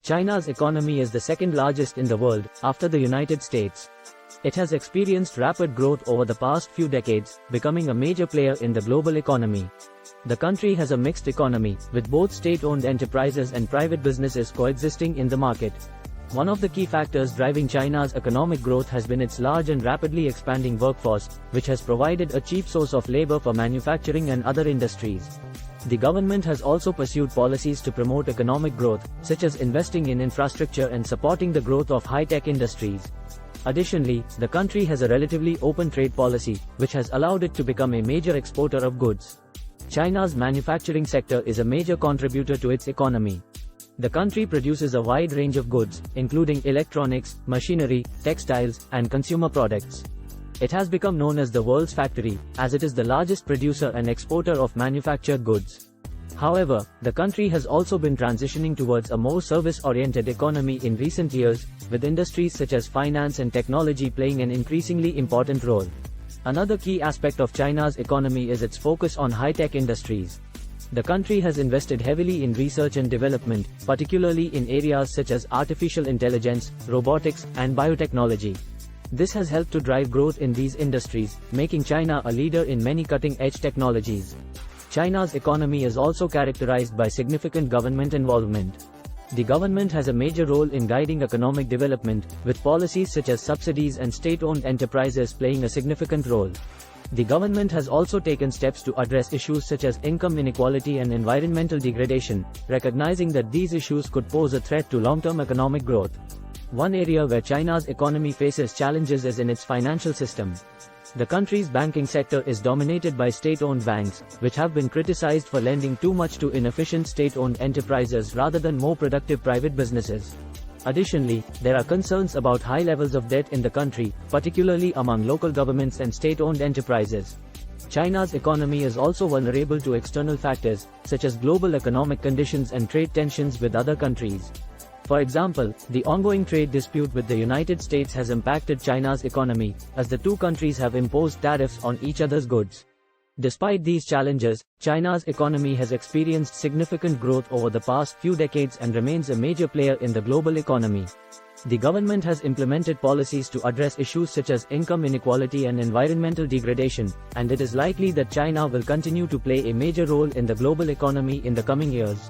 China's economy is the second largest in the world, after the United States. It has experienced rapid growth over the past few decades, becoming a major player in the global economy. The country has a mixed economy, with both state-owned enterprises and private businesses coexisting in the market. One of the key factors driving China's economic growth has been its large and rapidly expanding workforce, which has provided a cheap source of labor for manufacturing and other industries. The government has also pursued policies to promote economic growth, such as investing in infrastructure and supporting the growth of high-tech industries. Additionally, the country has a relatively open trade policy, which has allowed it to become a major exporter of goods. China's manufacturing sector is a major contributor to its economy. The country produces a wide range of goods, including electronics, machinery, textiles, and consumer products. It has become known as the world's factory, as it is the largest producer and exporter of manufactured goods. However, the country has also been transitioning towards a more service-oriented economy in recent years, with industries such as finance and technology playing an increasingly important role. Another key aspect of China's economy is its focus on high-tech industries. The country has invested heavily in research and development, particularly in areas such as artificial intelligence, robotics, and biotechnology. This has helped to drive growth in these industries, making China a leader in many cutting-edge technologies. China's economy is also characterized by significant government involvement. The government has a major role in guiding economic development, with policies such as subsidies and state-owned enterprises playing a significant role. The government has also taken steps to address issues such as income inequality and environmental degradation, recognizing that these issues could pose a threat to long-term economic growth. One area where China's economy faces challenges is in its financial system. The country's banking sector is dominated by state-owned banks, which have been criticized for lending too much to inefficient state-owned enterprises rather than more productive private businesses. Additionally, there are concerns about high levels of debt in the country, particularly among local governments and state-owned enterprises. China's economy is also vulnerable to external factors, such as global economic conditions and trade tensions with other countries. For example, the ongoing trade dispute with the United States has impacted China's economy, as the two countries have imposed tariffs on each other's goods. Despite these challenges, China's economy has experienced significant growth over the past few decades and remains a major player in the global economy. The government has implemented policies to address issues such as income inequality and environmental degradation, and it is likely that China will continue to play a major role in the global economy in the coming years.